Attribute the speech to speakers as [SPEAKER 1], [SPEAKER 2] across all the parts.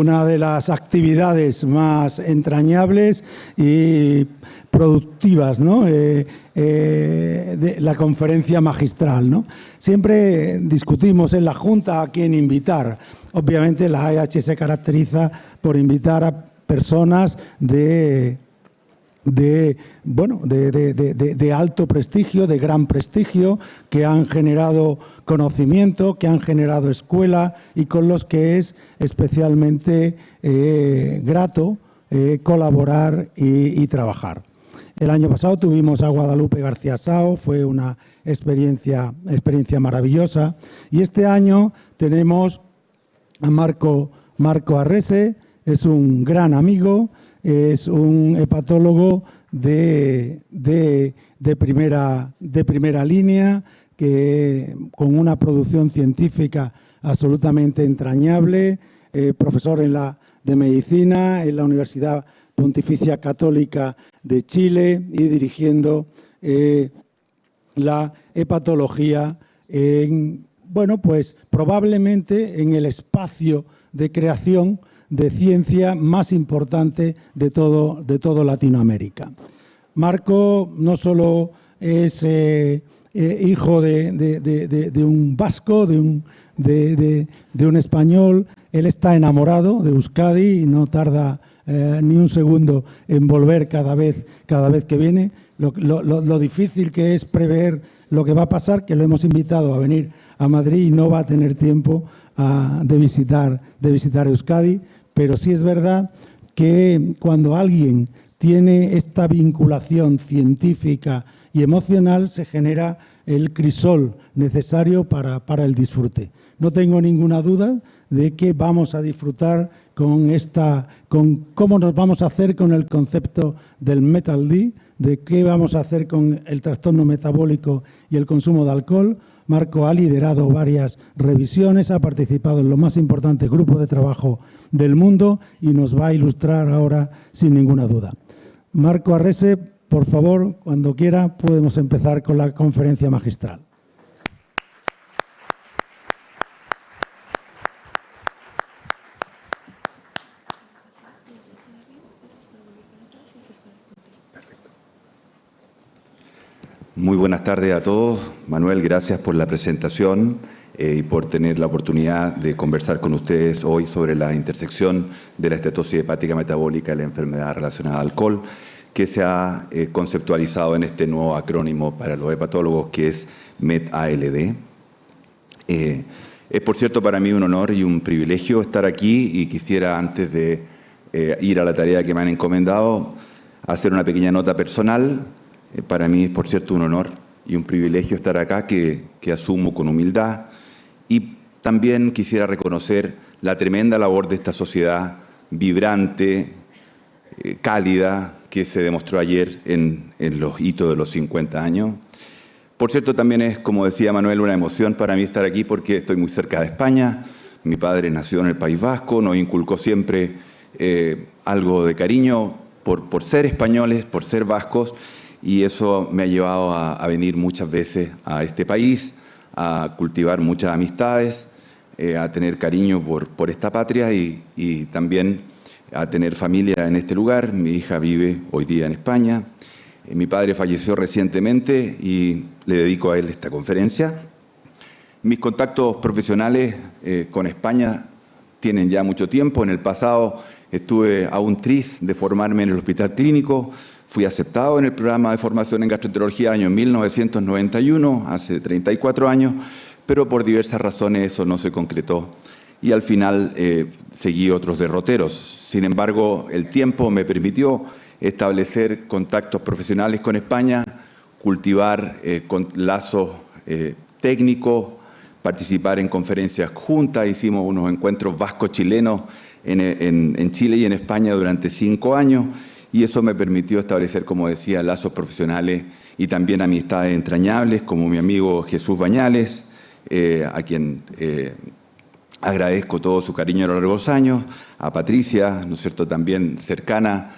[SPEAKER 1] una de las actividades más entrañables y productivas, ¿no? De la conferencia magistral, ¿no? Siempre discutimos en la Junta a quién invitar. Obviamente la AEH se caracteriza por invitar a personas de alto prestigio, de gran prestigio, que han generado conocimiento, que han generado escuela y con los que es especialmente grato colaborar y trabajar. El año pasado tuvimos a Guadalupe García Sao, fue una experiencia maravillosa, y este año tenemos a Marco Arrese. Es un gran amigo, es un hepatólogo de primera línea, que con una producción científica absolutamente entrañable, profesor de medicina en la Universidad Pontificia Católica de Chile y dirigiendo la hepatología probablemente en el espacio de creación de ciencia más importante de todo Latinoamérica. Marco no solo es hijo de un vasco, de un español, él está enamorado de Euskadi y no tarda ni un segundo en volver cada vez que viene. Lo difícil que es prever lo que va a pasar, que lo hemos invitado a venir a Madrid y no va a tener tiempo de visitar Euskadi. Pero sí es verdad que cuando alguien tiene esta vinculación científica y emocional, se genera el crisol necesario para el disfrute. No tengo ninguna duda de que vamos a disfrutar con cómo nos vamos a hacer con el concepto del Metal D, de qué vamos a hacer con el trastorno metabólico y el consumo de alcohol. Marco ha liderado varias revisiones, ha participado en los más importantes grupos de trabajo del mundo y nos va a ilustrar ahora sin ninguna duda. Marco Arrese, por favor, cuando quiera, podemos empezar con la conferencia magistral.
[SPEAKER 2] Muy buenas tardes a todos. Manuel, gracias por la presentación y por tener la oportunidad de conversar con ustedes hoy sobre la intersección de la estetosis hepática metabólica y la enfermedad relacionada al alcohol, que se ha conceptualizado en este nuevo acrónimo para los hepatólogos, que es MET-ALD. Es, por cierto, para mí un honor y un privilegio estar aquí, y quisiera, antes de ir a la tarea que me han encomendado, hacer una pequeña nota personal. Para mí es, por cierto, un honor y un privilegio estar acá, que asumo con humildad. Y también quisiera reconocer la tremenda labor de esta sociedad vibrante, cálida, que se demostró ayer en los hitos de los 50 años. Por cierto, también es, como decía Manuel, una emoción para mí estar aquí porque estoy muy cerca de España. Mi padre nació en el País Vasco, nos inculcó siempre algo de cariño por ser españoles, por ser vascos, y eso me ha llevado a venir muchas veces a este país, a cultivar muchas amistades, a tener cariño por esta patria y también a tener familia en este lugar. Mi hija vive hoy día en España. Mi padre falleció recientemente y le dedico a él esta conferencia. Mis contactos profesionales con España tienen ya mucho tiempo. En el pasado estuve a un tris de formarme en el Hospital Clínico. Fui aceptado en el programa de formación en gastroenterología año 1991, hace 34 años, pero por diversas razones eso no se concretó y al final seguí otros derroteros. Sin embargo, el tiempo me permitió establecer contactos profesionales con España, cultivar con lazos técnicos, participar en conferencias juntas. Hicimos unos encuentros vasco-chilenos en Chile y en España durante 5 años. Y eso me permitió establecer, como decía, lazos profesionales y también amistades entrañables, como mi amigo Jesús Bañales, a quien agradezco todo su cariño a lo largo de los años, a Patricia, ¿no es cierto?, también cercana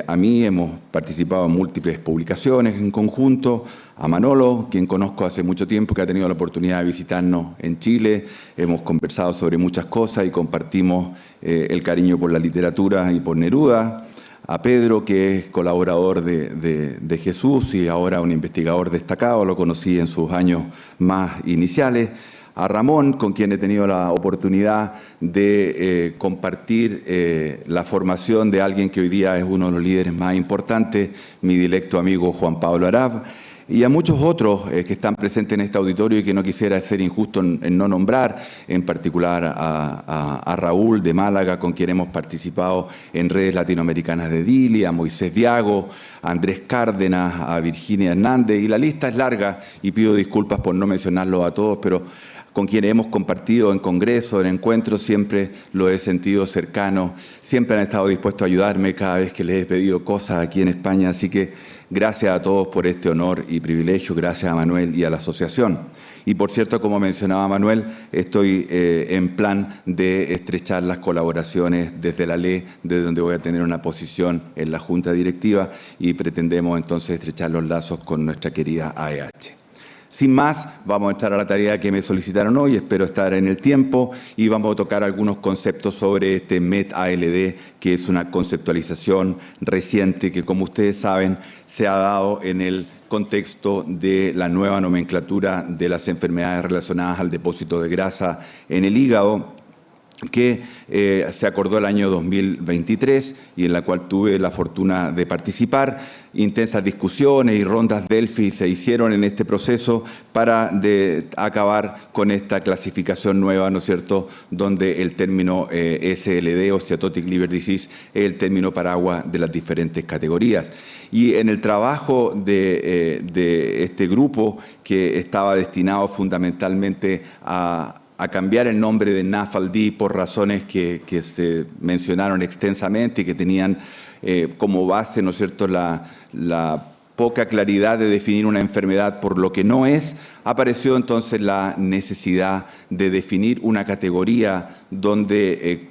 [SPEAKER 2] a mí, hemos participado en múltiples publicaciones en conjunto, a Manolo, quien conozco hace mucho tiempo, que ha tenido la oportunidad de visitarnos en Chile, hemos conversado sobre muchas cosas y compartimos el cariño por la literatura y por Neruda, a Pedro, que es colaborador de Jesús y ahora un investigador destacado, lo conocí en sus años más iniciales, a Ramón, con quien he tenido la oportunidad de compartir la formación de alguien que hoy día es uno de los líderes más importantes, mi directo amigo Juan Pablo Arab, y a muchos otros que están presentes en este auditorio y que no quisiera ser injusto en no nombrar, en particular a Raúl de Málaga, con quien hemos participado en redes latinoamericanas de Dili, a Moisés Diago, a Andrés Cárdenas, a Virginia Hernández, y la lista es larga y pido disculpas por no mencionarlos a todos, pero con quienes hemos compartido en congresos, en encuentros, siempre lo he sentido cercano, siempre han estado dispuestos a ayudarme cada vez que les he pedido cosas aquí en España, así que gracias a todos por este honor y privilegio, gracias a Manuel y a la asociación. Y por cierto, como mencionaba Manuel, estoy en plan de estrechar las colaboraciones desde la ley, desde donde voy a tener una posición en la Junta Directiva y pretendemos entonces estrechar los lazos con nuestra querida AEH. Sin más, vamos a entrar a la tarea que me solicitaron hoy, espero estar en el tiempo, y vamos a tocar algunos conceptos sobre este MET-ALD, que es una conceptualización reciente que, como ustedes saben, se ha dado en el contexto de la nueva nomenclatura de las enfermedades relacionadas al depósito de grasa en el hígado, que se acordó el año 2023 y en la cual tuve la fortuna de participar. Intensas discusiones y rondas Delphi se hicieron en este proceso para acabar con esta clasificación nueva, ¿no es cierto?, donde el término SLD o Steatotic Liver Disease es el término paraguas de las diferentes categorías. Y en el trabajo de este grupo, que estaba destinado fundamentalmente a cambiar el nombre de NAFLD por razones que se mencionaron extensamente y que tenían como base, ¿no es cierto?, la poca claridad de definir una enfermedad por lo que no es, apareció entonces la necesidad de definir una categoría donde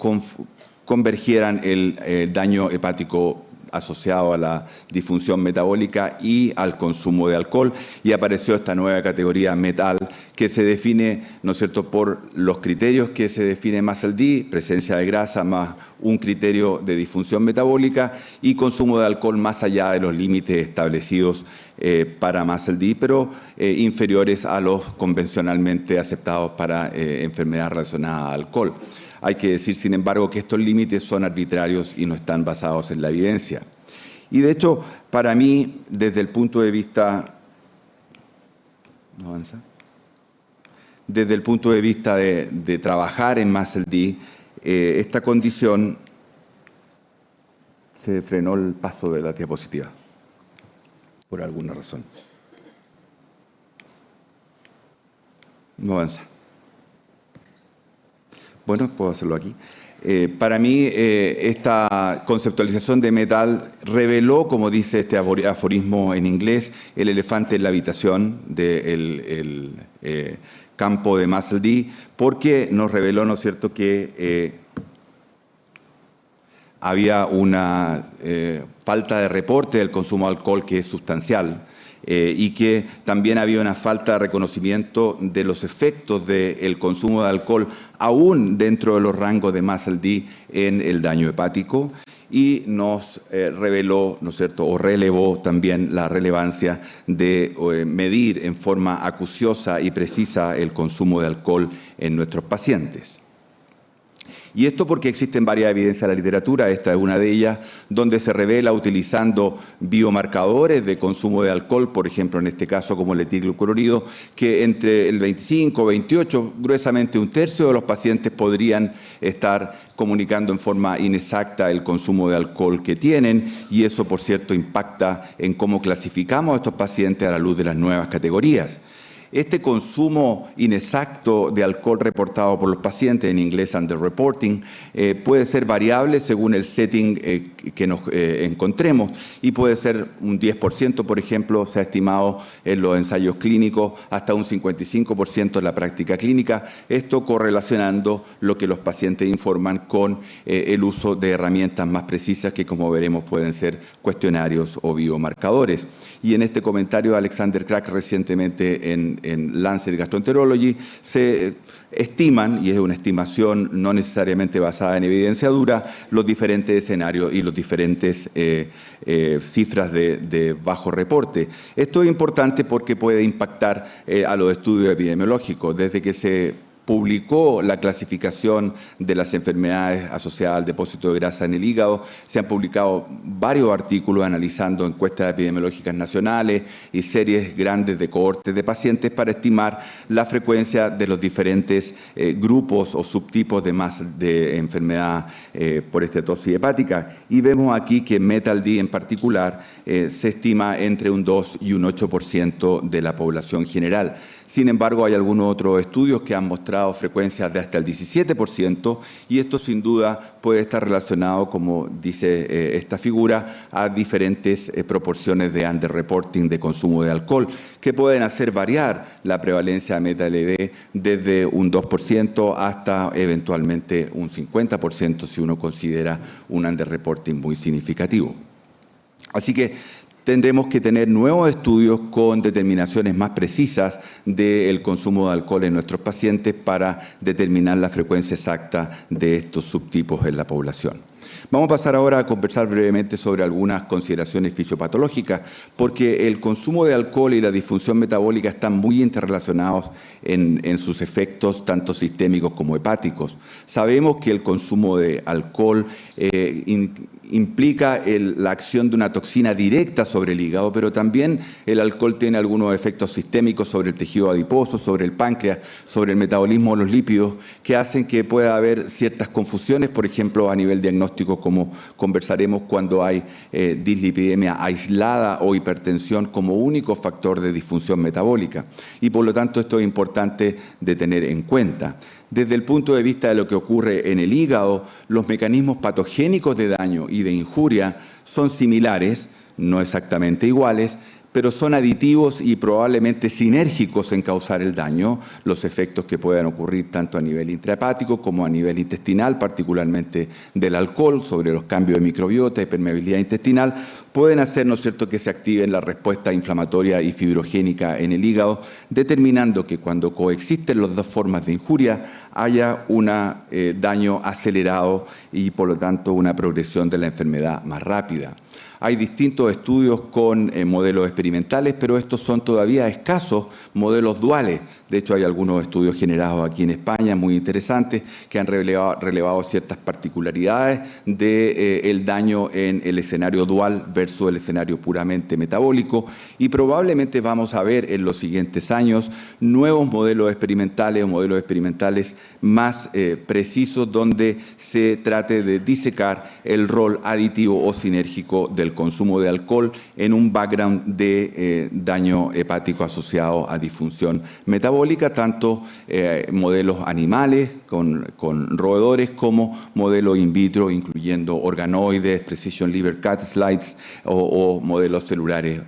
[SPEAKER 2] convergieran el daño hepático asociado a la disfunción metabólica y al consumo de alcohol, y apareció esta nueva categoría MET-AL, que se define, ¿no es cierto?, por los criterios que se define MASLD, presencia de grasa más un criterio de disfunción metabólica y consumo de alcohol más allá de los límites establecidos para MASLD, pero inferiores a los convencionalmente aceptados para enfermedades relacionadas al alcohol. Hay que decir, sin embargo, que estos límites son arbitrarios y no están basados en la evidencia. Y de hecho, para mí, desde el punto de vista... ¿No avanza? Desde el punto de vista de trabajar en MASLD, esta condición... Se frenó el paso de la diapositiva, por alguna razón. No avanza. Bueno, puedo hacerlo aquí. Para mí, esta conceptualización de MET-AL reveló, como dice este aforismo en inglés, el elefante en la habitación del campo de MASLD, porque nos reveló, ¿no es cierto?, que había una falta de reporte del consumo de alcohol que es sustancial, y que también había una falta de reconocimiento de los efectos del consumo de alcohol aún dentro de los rangos de MASLD en el daño hepático, y nos reveló, ¿no es cierto?, o relevó también la relevancia de medir en forma acuciosa y precisa el consumo de alcohol en nuestros pacientes. Y esto porque existen varias evidencias en la literatura, esta es una de ellas, donde se revela utilizando biomarcadores de consumo de alcohol, por ejemplo, en este caso como el etilglucuronido, que entre el 25 o 28, gruesamente un tercio de los pacientes podrían estar comunicando en forma inexacta el consumo de alcohol que tienen, y eso, por cierto, impacta en cómo clasificamos a estos pacientes a la luz de las nuevas categorías. Este consumo inexacto de alcohol reportado por los pacientes, en inglés underreporting, puede ser variable según el setting que nos encontremos, y puede ser un 10%, por ejemplo, se ha estimado en los ensayos clínicos, hasta un 55% en la práctica clínica, esto correlacionando lo que los pacientes informan con el uso de herramientas más precisas que, como veremos, pueden ser cuestionarios o biomarcadores. Y en este comentario, Alexander Crack recientemente en Lancet Gastroenterology se estiman, y es una estimación no necesariamente basada en evidencia dura, los diferentes escenarios y los diferentes cifras de bajo reporte. Esto es importante porque puede impactar a los estudios epidemiológicos. Desde que se publicó la clasificación de las enfermedades asociadas al depósito de grasa en el hígado, se han publicado varios artículos analizando encuestas epidemiológicas nacionales y series grandes de cohortes de pacientes para estimar la frecuencia de los diferentes grupos o subtipos de enfermedad por esteatosis hepática. Y vemos aquí que en METAL-D en particular se estima entre un 2 y un 8% de la población general. Sin embargo, hay algunos otros estudios que han mostrado frecuencias de hasta el 17%, y esto sin duda puede estar relacionado, como dice esta figura, a diferentes proporciones de underreporting de consumo de alcohol, que pueden hacer variar la prevalencia de METAL-D desde un 2% hasta eventualmente un 50% si uno considera un underreporting muy significativo. Así que tendremos que tener nuevos estudios con determinaciones más precisas del consumo de alcohol en nuestros pacientes para determinar la frecuencia exacta de estos subtipos en la población. Vamos a pasar ahora a conversar brevemente sobre algunas consideraciones fisiopatológicas, porque el consumo de alcohol y la disfunción metabólica están muy interrelacionados en sus efectos, tanto sistémicos como hepáticos. Sabemos que el consumo de alcohol implica la acción de una toxina directa sobre el hígado, pero también el alcohol tiene algunos efectos sistémicos sobre el tejido adiposo, sobre el páncreas, sobre el metabolismo de los lípidos, que hacen que pueda haber ciertas confusiones, por ejemplo, a nivel diagnóstico, como conversaremos cuando hay dislipidemia aislada o hipertensión como único factor de disfunción metabólica. Y por lo tanto esto es importante de tener en cuenta. Desde el punto de vista de lo que ocurre en el hígado, los mecanismos patogénicos de daño y de injuria son similares, no exactamente iguales, pero son aditivos y probablemente sinérgicos en causar el daño. Los efectos que puedan ocurrir tanto a nivel intrahepático como a nivel intestinal, particularmente del alcohol, sobre los cambios de microbiota y permeabilidad intestinal, pueden hacer, ¿no es cierto?, que se activen la respuesta inflamatoria y fibrogénica en el hígado, determinando que cuando coexisten las dos formas de injuria haya un daño acelerado y, por lo tanto, una progresión de la enfermedad más rápida. Hay distintos estudios con modelos experimentales, pero estos son todavía escasos modelos duales. De hecho, hay algunos estudios generados aquí en España muy interesantes que han relevado ciertas particularidades del daño en el escenario dual versus el escenario puramente metabólico, y probablemente vamos a ver en los siguientes años nuevos modelos experimentales o modelos experimentales más precisos donde se trate de disecar el rol aditivo o sinérgico del consumo de alcohol en un background de daño hepático asociado a disfunción metabólica, tanto modelos animales con roedores como modelos in vitro, incluyendo organoides, precision liver cut slides o modelos celulares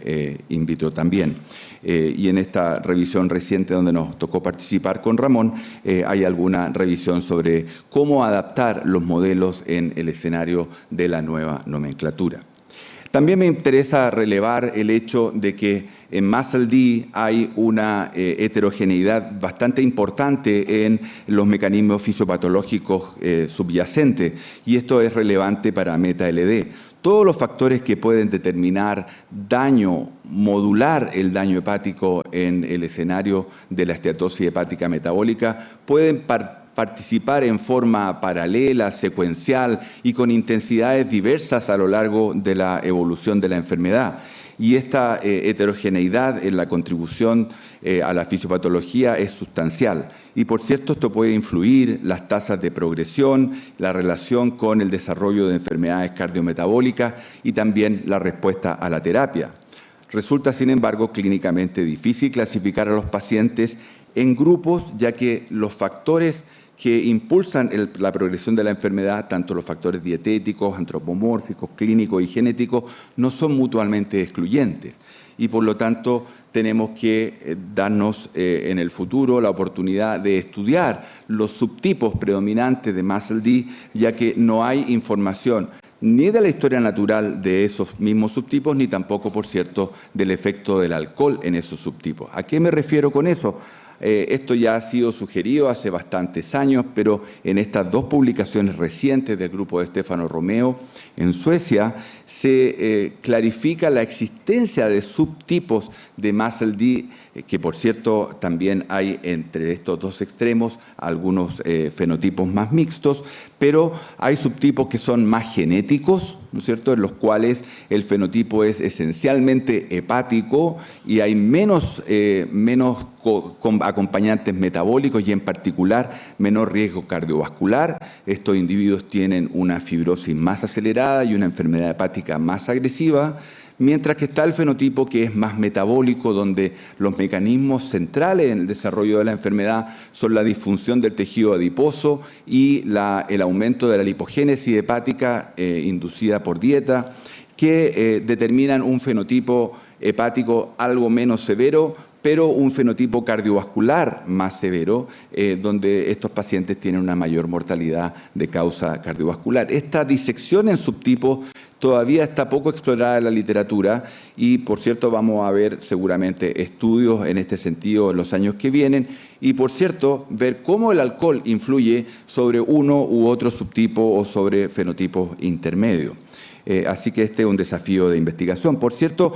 [SPEAKER 2] in vitro también. Y en esta revisión reciente donde nos tocó participar con Ramón, hay alguna revisión sobre cómo adaptar los modelos en el escenario de la nueva nomenclatura. También me interesa relevar el hecho de que en MASLD hay una heterogeneidad bastante importante en los mecanismos fisiopatológicos subyacentes, y esto es relevante para METALD. Todos los factores que pueden determinar daño, modular el daño hepático en el escenario de la esteatosis hepática metabólica pueden participar en forma paralela, secuencial y con intensidades diversas a lo largo de la evolución de la enfermedad. Y esta heterogeneidad en la contribución a la fisiopatología es sustancial. Y por cierto, esto puede influir las tasas de progresión, la relación con el desarrollo de enfermedades cardiometabólicas y también la respuesta a la terapia. Resulta, sin embargo, clínicamente difícil clasificar a los pacientes en grupos, ya que los factores que impulsan la progresión de la enfermedad, tanto los factores dietéticos, antropomórficos, clínicos y genéticos, no son mutuamente excluyentes. Y por lo tanto tenemos que darnos en el futuro la oportunidad de estudiar los subtipos predominantes de MASLD, ya que no hay información ni de la historia natural de esos mismos subtipos, ni tampoco, por cierto, del efecto del alcohol en esos subtipos. ¿A qué me refiero con eso? Esto ya ha sido sugerido hace bastantes años, pero en estas dos publicaciones recientes del grupo de Stefano Romeo en Suecia se clarifica la existencia de subtipos de MASLD, que por cierto también hay entre estos dos extremos algunos fenotipos más mixtos, pero hay subtipos que son más genéticos, ¿no es cierto?, en los cuales el fenotipo es esencialmente hepático y hay menos acompañantes metabólicos y en particular menor riesgo cardiovascular. Estos individuos tienen una fibrosis más acelerada y una enfermedad hepática más agresiva, mientras que está el fenotipo que es más metabólico, donde los mecanismos centrales en el desarrollo de la enfermedad son la disfunción del tejido adiposo y el aumento de la lipogénesis hepática inducida por dieta, que determinan un fenotipo hepático algo menos severo, pero un fenotipo cardiovascular más severo, donde estos pacientes tienen una mayor mortalidad de causa cardiovascular. Esta disección en subtipos todavía está poco explorada en la literatura y, por cierto, vamos a ver seguramente estudios en este sentido en los años que vienen y, por cierto, ver cómo el alcohol influye sobre uno u otro subtipo o sobre fenotipos intermedios. Así que este es un desafío de investigación. Por cierto,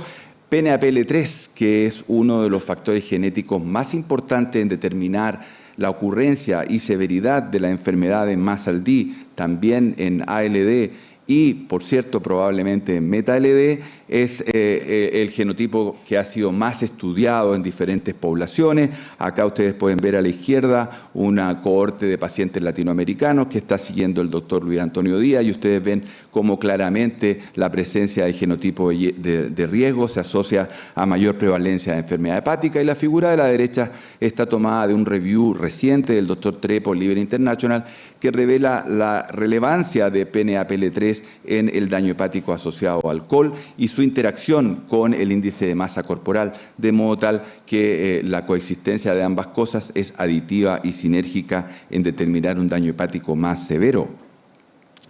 [SPEAKER 2] PNAPL3, que es uno de los factores genéticos más importantes en determinar la ocurrencia y severidad de la enfermedad de MASLD, también en ALD y, por cierto, probablemente en META-LD, es el genotipo que ha sido más estudiado en diferentes poblaciones. Acá ustedes pueden ver a la izquierda una cohorte de pacientes latinoamericanos que está siguiendo el doctor Luis Antonio Díaz y ustedes ven cómo claramente la presencia de genotipo de riesgo se asocia a mayor prevalencia de enfermedad hepática. Y la figura de la derecha está tomada de un review reciente del doctor Trepo, Liver International, que revela la relevancia de PNAPL3 en el daño hepático asociado al alcohol y su interacción con el índice de masa corporal, de modo tal que la coexistencia de ambas cosas es aditiva y sinérgica en determinar un daño hepático más severo.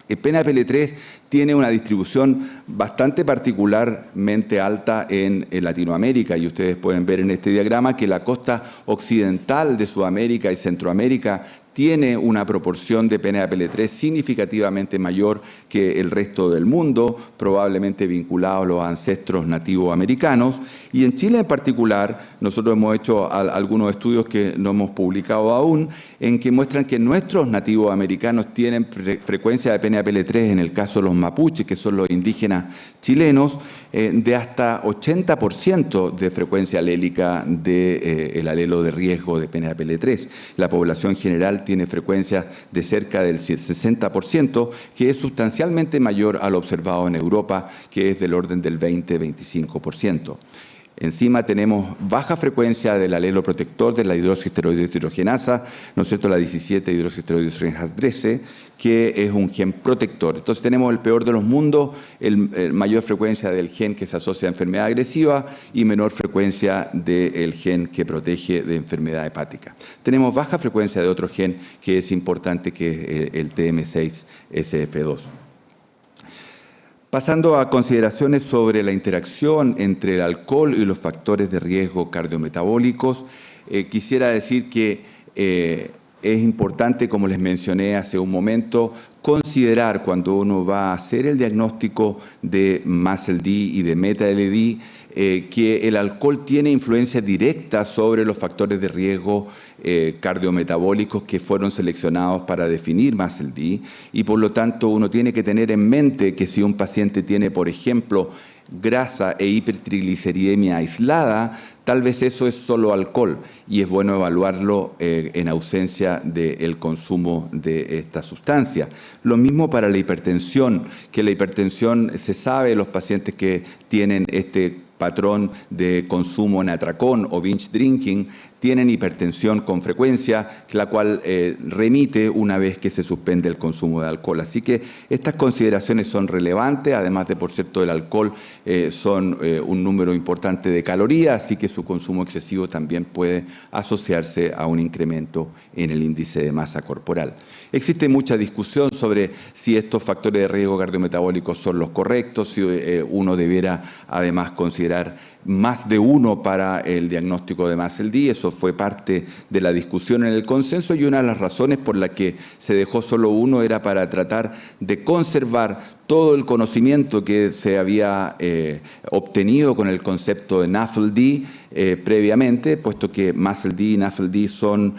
[SPEAKER 2] El PNAPL3 tiene una distribución bastante particularmente alta en Latinoamérica y ustedes pueden ver en este diagrama que la costa occidental de Sudamérica y Centroamérica tiene una proporción de PNAPL3 significativamente mayor que el resto del mundo, probablemente vinculado a los ancestros nativos americanos. Y en Chile en particular, nosotros hemos hecho algunos estudios que no hemos publicado aún, en que muestran que nuestros nativos americanos tienen frecuencia de PNAPL3, en el caso de los mapuches, que son los indígenas chilenos, de hasta 80% de frecuencia alélica del alelo de riesgo de PNAPL3. La población general tiene frecuencias de cerca del 60%, que es sustancialmente mayor a lo observado en Europa, que es del orden del 20-25%. Encima tenemos baja frecuencia del alelo protector de la hidroxiesteroideshidrogenasa, ¿no es cierto?, la 17 hidroxiesteroideshidrogenasa 13, que es un gen protector. Entonces tenemos el peor de los mundos, mayor frecuencia del gen que se asocia a enfermedad agresiva y menor frecuencia del gen que protege de enfermedad hepática. Tenemos baja frecuencia de otro gen que es importante, que es el TM6SF2. Pasando a consideraciones sobre la interacción entre el alcohol y los factores de riesgo cardiometabólicos, quisiera decir que es importante, como les mencioné hace un momento, considerar cuando uno va a hacer el diagnóstico de MASLD y de META-LD que el alcohol tiene influencia directa sobre los factores de riesgo cardiometabólicos que fueron seleccionados para definir MASLD y por lo tanto uno tiene que tener en mente que si un paciente tiene, por ejemplo, grasa e hipertrigliceridemia aislada, tal vez eso es solo alcohol y es bueno evaluarlo en ausencia del consumo de esta sustancia. Lo mismo para la hipertensión, que la hipertensión se sabe, los pacientes que tienen este patrón de consumo en atracón o binge drinking tienen hipertensión con frecuencia, la cual remite una vez que se suspende el consumo de alcohol. Así que estas consideraciones son relevantes, además de, por cierto, el alcohol son un número importante de calorías, así que su consumo excesivo también puede asociarse a un incremento en el índice de masa corporal. Existe mucha discusión sobre si estos factores de riesgo cardiometabólicos son los correctos, si uno debiera además considerar más de uno para el diagnóstico de MASLD. Eso fue parte de la discusión en el consenso, y una de las razones por la que se dejó solo uno era para tratar de conservar todo el conocimiento que se había obtenido con el concepto de NAFLD previamente, puesto que MASLD y NAFLD son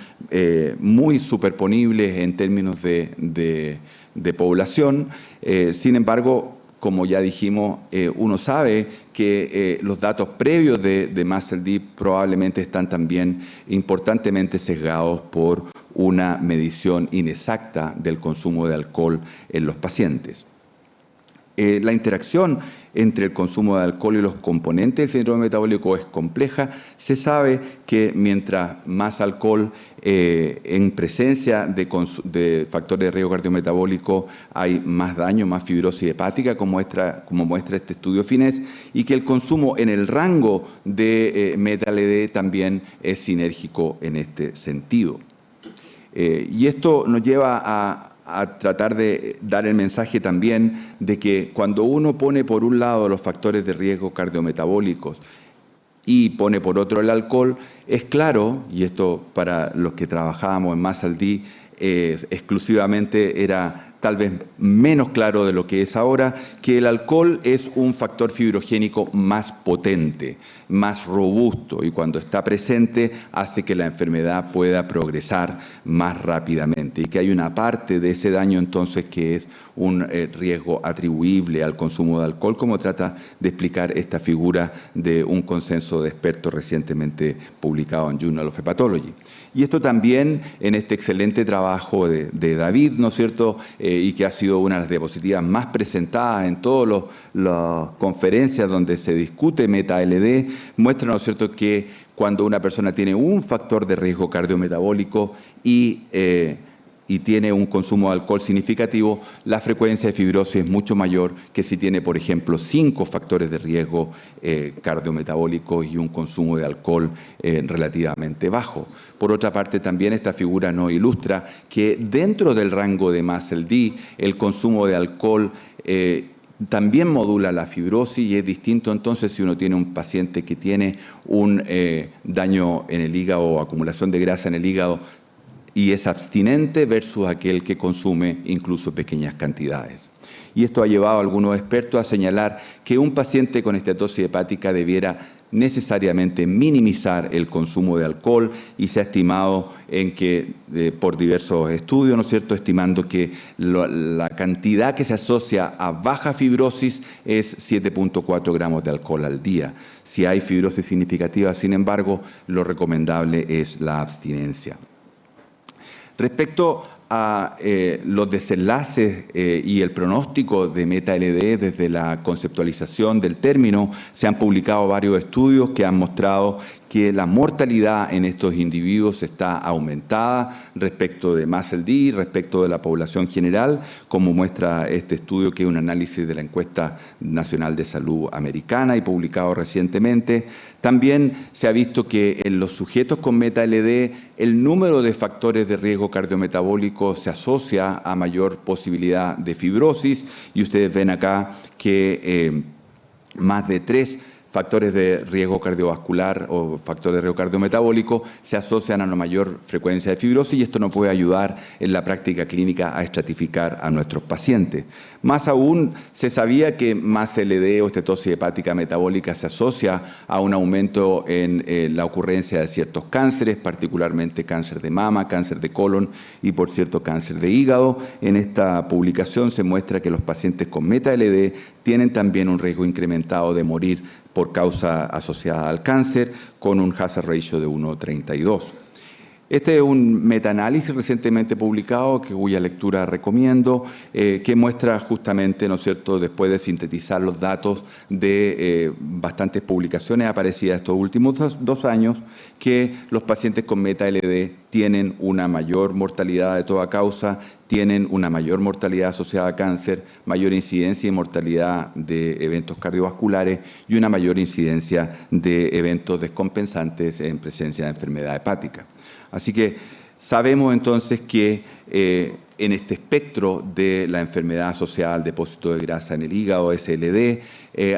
[SPEAKER 2] muy superponibles en términos de población. Sin embargo, como ya dijimos, uno sabe que los datos previos de MASLD probablemente están también importantemente sesgados por una medición inexacta del consumo de alcohol en los pacientes. La interacción entre el consumo de alcohol y los componentes del síndrome metabólico es compleja. Se sabe que mientras más alcohol en presencia de factores de riesgo cardiometabólico hay más daño, más fibrosis hepática, como muestra este estudio FINEST, y que el consumo en el rango de meta-LD también es sinérgico en este sentido. Y esto nos lleva a tratar de dar el mensaje también de que cuando uno pone por un lado los factores de riesgo cardiometabólicos y pone por otro el alcohol, es claro, y esto para los que trabajábamos en MASLD exclusivamente era tal vez menos claro de lo que es ahora, que el alcohol es un factor fibrogénico más potente, más robusto, y cuando está presente hace que la enfermedad pueda progresar más rápidamente, y que hay una parte de ese daño entonces que es un riesgo atribuible al consumo de alcohol, como trata de explicar esta figura de un consenso de expertos recientemente publicado en Journal of Hepatology. Y esto también en este excelente trabajo de David, ¿no es cierto?, y que ha sido una de las diapositivas más presentadas en todas las conferencias donde se discute meta-LD, muestra, ¿no es cierto?, que cuando una persona tiene un factor de riesgo cardiometabólico y tiene un consumo de alcohol significativo, la frecuencia de fibrosis es mucho mayor que si tiene, por ejemplo, 5 factores de riesgo cardiometabólicos y un consumo de alcohol relativamente bajo. Por otra parte, también esta figura nos ilustra que dentro del rango de MASLD, el consumo de alcohol también modula la fibrosis, y es distinto entonces si uno tiene un paciente que tiene un daño en el hígado o acumulación de grasa en el hígado y es abstinente versus aquel que consume incluso pequeñas cantidades. Y esto ha llevado a algunos expertos a señalar que un paciente con esteatosis hepática debiera necesariamente minimizar el consumo de alcohol, y se ha estimado en que, por diversos estudios, ¿no es cierto?, estimando que la cantidad que se asocia a baja fibrosis es 7.4 gramos de alcohol al día. Si hay fibrosis significativa, sin embargo, lo recomendable es la abstinencia. Respecto a los desenlaces y el pronóstico de meta-LD desde la conceptualización del término, se han publicado varios estudios que han mostrado que la mortalidad en estos individuos está aumentada respecto de MASLD, respecto de la población general, como muestra este estudio, que es un análisis de la Encuesta Nacional de Salud Americana y publicado recientemente. También se ha visto que en los sujetos con meta-LD el número de factores de riesgo cardiometabólico se asocia a mayor posibilidad de fibrosis, y ustedes ven acá que más de 3 factores de riesgo cardiovascular o factores de riesgo cardiometabólico se asocian a una mayor frecuencia de fibrosis, y esto nos puede ayudar en la práctica clínica a estratificar a nuestros pacientes. Más aún, se sabía que MASLD o estetosis hepática metabólica se asocia a un aumento en la ocurrencia de ciertos cánceres, particularmente cáncer de mama, cáncer de colon y, por cierto, cáncer de hígado. En esta publicación se muestra que los pacientes con meta-LD tienen también un riesgo incrementado de morir por causa asociada al cáncer, con un hazard ratio de 1,32. Este es un metaanálisis recientemente publicado, cuya lectura recomiendo, que muestra justamente, ¿no es cierto?, después de sintetizar los datos de bastantes publicaciones aparecidas estos últimos 2 años, que los pacientes con meta-LD tienen una mayor mortalidad de toda causa, tienen una mayor mortalidad asociada a cáncer, mayor incidencia y mortalidad de eventos cardiovasculares y una mayor incidencia de eventos descompensantes en presencia de enfermedad hepática. Así que sabemos entonces que en este espectro de la enfermedad asociada al depósito de grasa en el hígado, SLD,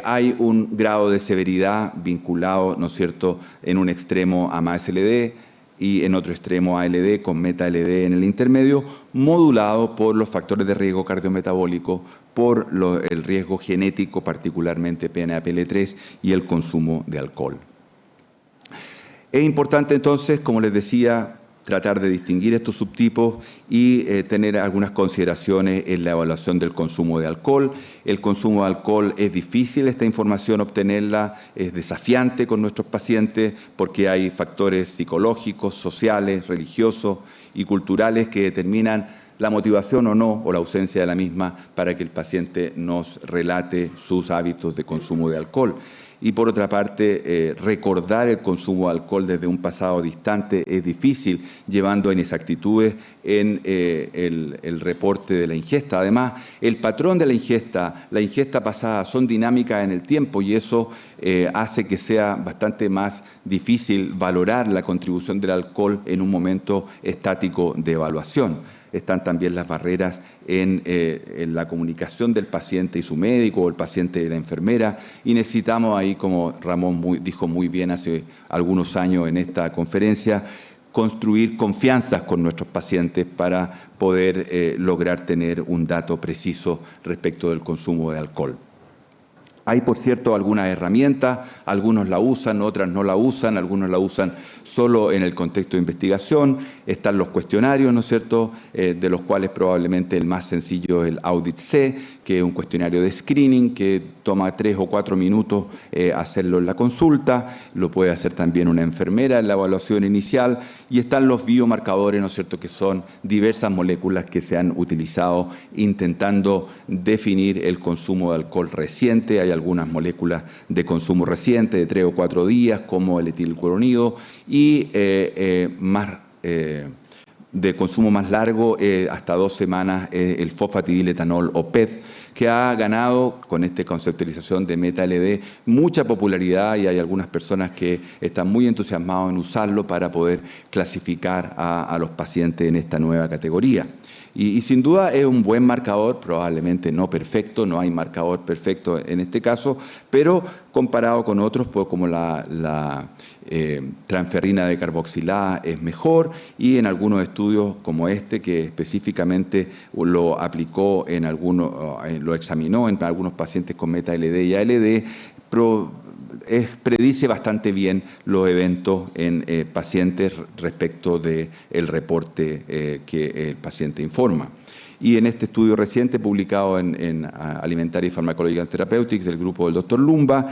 [SPEAKER 2] hay un grado de severidad vinculado, ¿no es cierto?, en un extremo a MASLD y en otro extremo a ALD con meta-LD en el intermedio, modulado por los factores de riesgo cardiometabólico, por el riesgo genético, particularmente PNAPL3 y el consumo de alcohol. Es importante entonces, como les decía, tratar de distinguir estos subtipos y tener algunas consideraciones en la evaluación del consumo de alcohol. El consumo de alcohol es difícil, esta información obtenerla es desafiante con nuestros pacientes porque hay factores psicológicos, sociales, religiosos y culturales que determinan la motivación o no, o la ausencia de la misma, para que el paciente nos relate sus hábitos de consumo de alcohol. Y por otra parte, recordar el consumo de alcohol desde un pasado distante es difícil, llevando a inexactitudes en el reporte de la ingesta. Además, el patrón de la ingesta pasada son dinámicas en el tiempo y eso hace que sea bastante más difícil valorar la contribución del alcohol en un momento estático de evaluación. Están también las barreras en la comunicación del paciente y su médico, o el paciente y la enfermera, y necesitamos ahí, como Ramón dijo muy bien hace algunos años en esta conferencia, construir confianzas con nuestros pacientes para poder lograr tener un dato preciso respecto del consumo de alcohol. Hay, por cierto, algunas herramientas, algunos la usan, otras no la usan, algunos la usan solo en el contexto de investigación. Están los cuestionarios, ¿no es cierto?, de los cuales probablemente el más sencillo es el Audit-C, que es un cuestionario de screening que toma 3 o 4 minutos hacerlo en la consulta. Lo puede hacer también una enfermera en la evaluación inicial. Y están los biomarcadores, ¿no es cierto?, que son diversas moléculas que se han utilizado intentando definir el consumo de alcohol reciente. Hay algunas moléculas de consumo reciente, de 3 o 4 días, como el etilcloronido, y de consumo más largo, hasta 2 semanas, el fosfatidiletanol o PET, que ha ganado con esta conceptualización de meta-LD mucha popularidad y hay algunas personas que están muy entusiasmados en usarlo para poder clasificar a los pacientes en esta nueva categoría. Y sin duda es un buen marcador, probablemente no perfecto, no hay marcador perfecto en este caso, pero comparado con otros, pues como la transferrina de carboxilada es mejor, y en algunos estudios como este, que específicamente lo aplicó en algunos, lo examinó en algunos pacientes con meta-LD y ALD, predice bastante bien los eventos en pacientes respecto del reporte que el paciente informa. Y en este estudio reciente publicado en Alimentaria y Pharmacological Therapeutics del grupo del Dr. Lumba,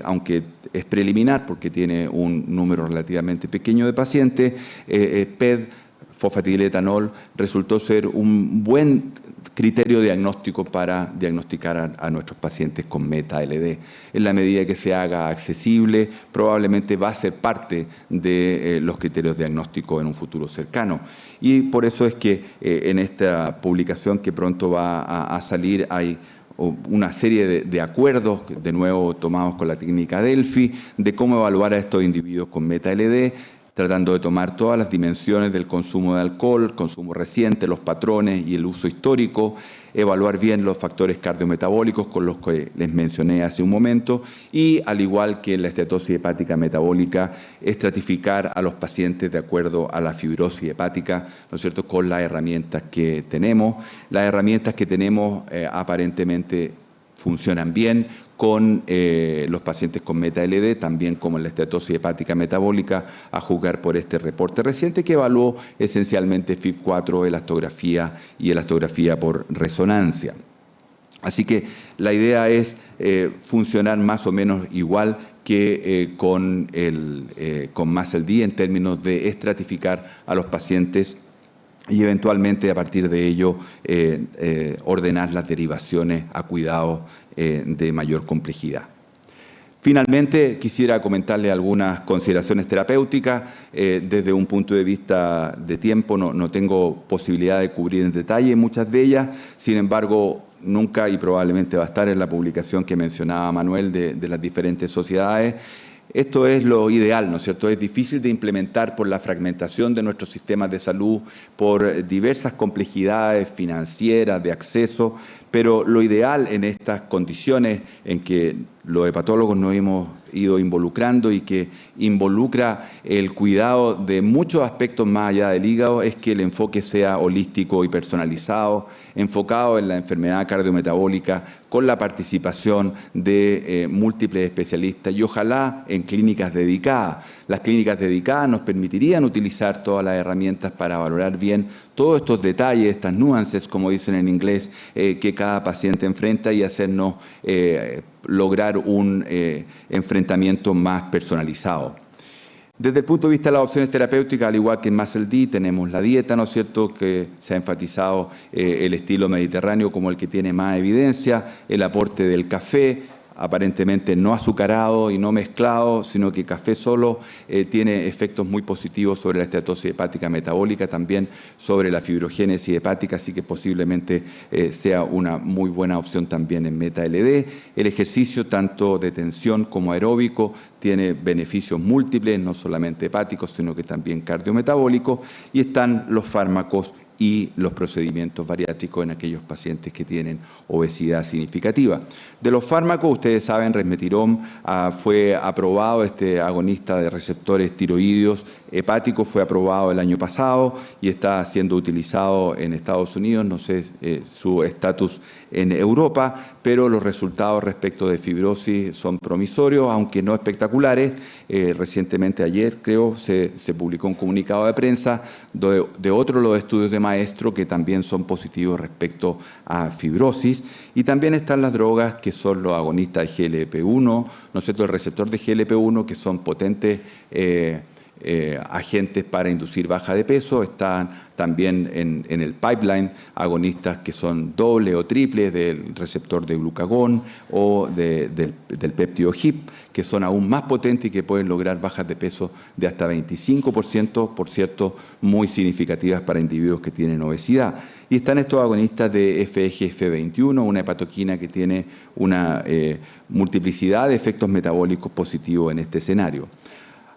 [SPEAKER 2] aunque es preliminar porque tiene un número relativamente pequeño de pacientes, PED, fosfatidiletanol, resultó ser un buen criterio diagnóstico para diagnosticar a nuestros pacientes con meta-LD. En la medida que se haga accesible, probablemente va a ser parte de los criterios diagnósticos en un futuro cercano. Y por eso es que en esta publicación que pronto va a salir hay una serie de acuerdos, de nuevo tomados con la técnica Delphi, de cómo evaluar a estos individuos con meta-LD, tratando de tomar todas las dimensiones del consumo de alcohol, consumo reciente, los patrones y el uso histórico, evaluar bien los factores cardiometabólicos con los que les mencioné hace un momento y, al igual que en la esteatosis hepática metabólica, estratificar a los pacientes de acuerdo a la fibrosis hepática, ¿no es cierto?, con las herramientas que tenemos. Las herramientas que tenemos aparentemente funcionan bien con los pacientes con meta-LD, también como en la esteatosis hepática metabólica, a juzgar por este reporte reciente que evaluó esencialmente FIB4, elastografía y elastografía por resonancia. Así que la idea es funcionar más o menos igual que con MASLD en términos de estratificar a los pacientes y eventualmente a partir de ello ordenar las derivaciones a cuidados de mayor complejidad. Finalmente, quisiera comentarle algunas consideraciones terapéuticas. Desde un punto de vista de tiempo, no tengo posibilidad de cubrir en detalle muchas de ellas. Sin embargo, nunca y probablemente va a estar en la publicación que mencionaba Manuel de las diferentes sociedades. Esto es lo ideal, ¿no es cierto? Es difícil de implementar por la fragmentación de nuestros sistemas de salud, por diversas complejidades financieras, de acceso, pero lo ideal en estas condiciones en que los hepatólogos nos hemos ido involucrando y que involucra el cuidado de muchos aspectos más allá del hígado es que el enfoque sea holístico y personalizado, enfocado en la enfermedad cardiometabólica con la participación de múltiples especialistas y ojalá en clínicas dedicadas. Las clínicas dedicadas nos permitirían utilizar todas las herramientas para valorar bien todos estos detalles, estas nuances, como dicen en inglés, que cada paciente enfrenta y hacernos lograr un enfrentamiento más personalizado. Desde el punto de vista de las opciones terapéuticas, al igual que en MASLD, tenemos la dieta, ¿no es cierto?, que se ha enfatizado el estilo mediterráneo como el que tiene más evidencia, el aporte del café, aparentemente no azucarado y no mezclado, sino que café solo tiene efectos muy positivos sobre la esteatosis hepática metabólica, también sobre la fibrogénesis hepática, así que posiblemente sea una muy buena opción también en MetaLD. El ejercicio, tanto de tensión como aeróbico, tiene beneficios múltiples, no solamente hepáticos, sino que también cardiometabólicos, y están los fármacos y los procedimientos bariátricos en aquellos pacientes que tienen obesidad significativa. De los fármacos, ustedes saben, resmetirom fue aprobado, este agonista de receptores tiroideos hepáticos fue aprobado el año pasado y está siendo utilizado en Estados Unidos, no sé su estatus en Europa, pero los resultados respecto de fibrosis son promisorios, aunque no espectaculares. Recientemente, ayer creo, se publicó un comunicado de prensa de otro de los estudios de Maestro que también son positivos respecto a fibrosis. Y también están las drogas que son los agonistas de GLP-1, ¿no es cierto?, el receptor de GLP-1, que son potentes agentes para inducir baja de peso. Están también en el pipeline agonistas que son doble o triple del receptor de glucagón o del péptido HIP, que son aún más potentes y que pueden lograr bajas de peso de hasta 25%, por cierto, muy significativas para individuos que tienen obesidad. Y están estos agonistas de FGF21, una hepatoquina que tiene una multiplicidad de efectos metabólicos positivos en este escenario.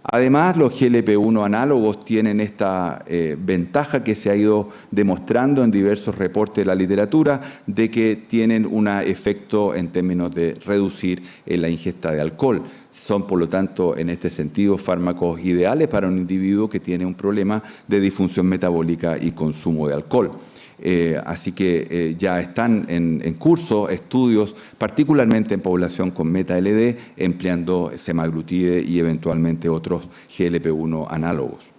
[SPEAKER 2] Además, los GLP-1 análogos tienen esta ventaja que se ha ido demostrando en diversos reportes de la literatura de que tienen un efecto en términos de reducir la ingesta de alcohol. Son, por lo tanto, en este sentido, fármacos ideales para un individuo que tiene un problema de disfunción metabólica y consumo de alcohol. Así que ya están en curso estudios, particularmente en población con MetaLD, empleando semaglutide y eventualmente otros GLP-1 análogos.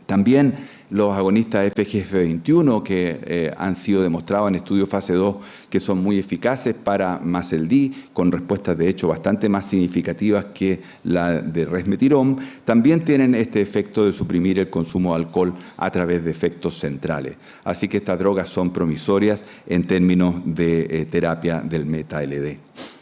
[SPEAKER 2] También los agonistas FGF21 que han sido demostrados en estudios fase 2 que son muy eficaces para MASLD, con respuestas de hecho bastante más significativas que la de resmetirom, también tienen este efecto de suprimir el consumo de alcohol a través de efectos centrales. Así que estas drogas son promisorias en términos de terapia del MetaLD.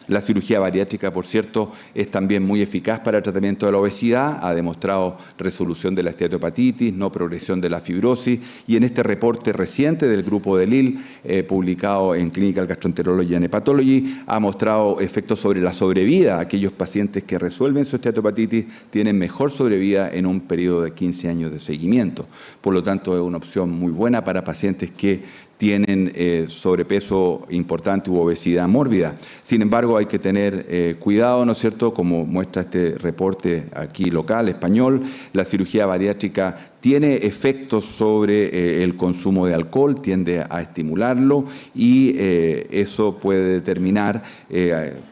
[SPEAKER 2] La cirugía bariátrica, por cierto, es también muy eficaz para el tratamiento de la obesidad, ha demostrado resolución de la esteatohepatitis, no progresión de la fibrosis, y en este reporte reciente del grupo de Lille, publicado en Clinical Gastroenterology and Hepatology, ha mostrado efectos sobre la sobrevida. Aquellos pacientes que resuelven su esteatohepatitis tienen mejor sobrevida en un periodo de 15 años de seguimiento. Por lo tanto, es una opción muy buena para pacientes que tienen sobrepeso importante u obesidad mórbida. Sin embargo, hay que tener cuidado, ¿no es cierto?, como muestra este reporte aquí local, español. La cirugía bariátrica tiene efectos sobre el consumo de alcohol, tiende a estimularlo y eso puede determinar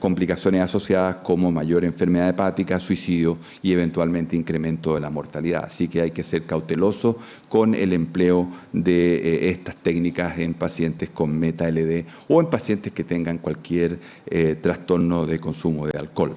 [SPEAKER 2] complicaciones asociadas como mayor enfermedad hepática, suicidio y eventualmente incremento de la mortalidad. Así que hay que ser cauteloso con el empleo de estas técnicas en pacientes con MetaLD o en pacientes que tengan cualquier trastorno de consumo de alcohol.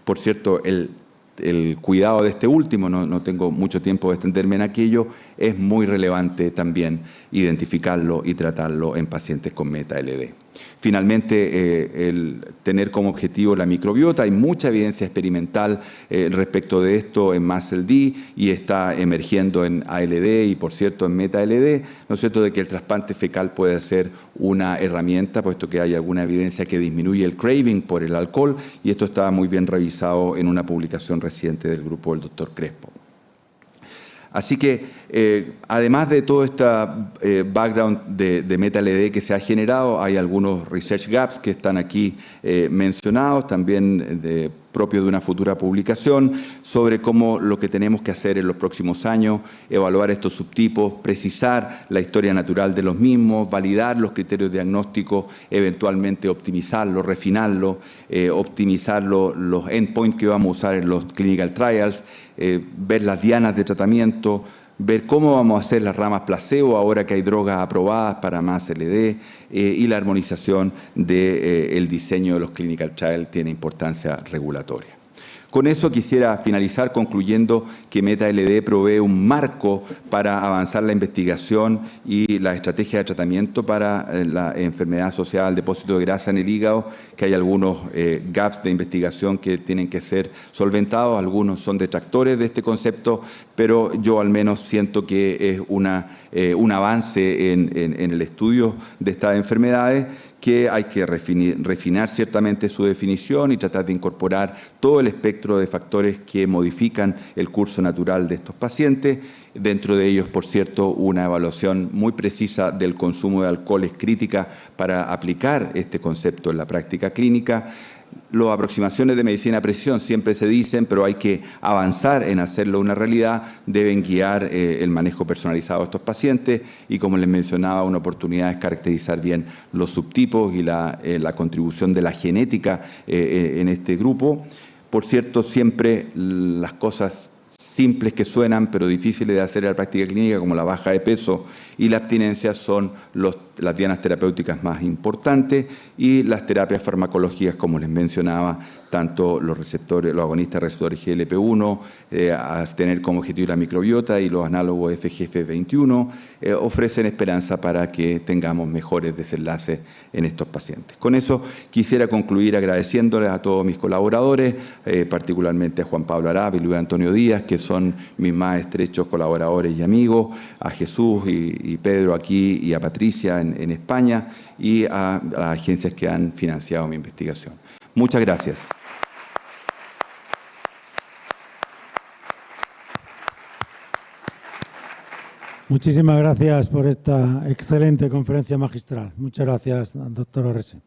[SPEAKER 2] Por cierto, el cuidado de este último, no tengo mucho tiempo de extenderme en aquello, es muy relevante también identificarlo y tratarlo en pacientes con meta-LD. Finalmente, el tener como objetivo la microbiota. Hay mucha evidencia experimental respecto de esto en MASLD y está emergiendo en ALD y, por cierto, en meta-LD, ¿no es cierto?, de que el trasplante fecal puede ser una herramienta, puesto que hay alguna evidencia que disminuye el craving por el alcohol, y esto está muy bien revisado en una publicación reciente del grupo del Dr. Crespo. Así que, además de todo este background de meta-LD que se ha generado, hay algunos research gaps que están aquí mencionados, también propios de una futura publicación, sobre cómo lo que tenemos que hacer en los próximos años, evaluar estos subtipos, precisar la historia natural de los mismos, validar los criterios diagnósticos, eventualmente optimizarlos, refinarlos, optimizar los endpoints que vamos a usar en los clinical trials, ver las dianas de tratamiento, ver cómo vamos a hacer las ramas placebo ahora que hay drogas aprobadas para MASLD, y la armonización del diseño de los clinical trials tiene importancia regulatoria. Con eso quisiera finalizar concluyendo que meta-LD provee un marco para avanzar la investigación y la estrategia de tratamiento para la enfermedad asociada al depósito de grasa en el hígado, que hay algunos gaps de investigación que tienen que ser solventados, algunos son detractores de este concepto, pero yo al menos siento que es un avance en el estudio de estas enfermedades, que hay que refinar ciertamente su definición y tratar de incorporar todo el espectro de factores que modifican el curso natural de estos pacientes. Dentro de ellos, por cierto, una evaluación muy precisa del consumo de alcohol es crítica para aplicar este concepto en la práctica clínica. Las aproximaciones de medicina de precisión siempre se dicen, pero hay que avanzar en hacerlo una realidad, deben guiar el manejo personalizado de estos pacientes y, como les mencionaba, una oportunidad es caracterizar bien los subtipos y la contribución de la genética en este grupo. Por cierto, siempre las cosas simples que suenan, pero difíciles de hacer en la práctica clínica, como la baja de peso y la abstinencia, son las dianas terapéuticas más importantes, y las terapias farmacológicas, como les mencionaba, tanto los agonistas receptores GLP-1, a tener como objetivo la microbiota, y los análogos FGF21, ofrecen esperanza para que tengamos mejores desenlaces en estos pacientes. Con eso quisiera concluir agradeciéndoles a todos mis colaboradores, particularmente a Juan Pablo Arap y Luis Antonio Díaz, que son mis más estrechos colaboradores y amigos, a Jesús y Pedro aquí, y a Patricia en España, y a las agencias que han financiado mi investigación. Muchas gracias.
[SPEAKER 1] Muchísimas gracias por esta excelente conferencia magistral. Muchas gracias, doctor Orrese.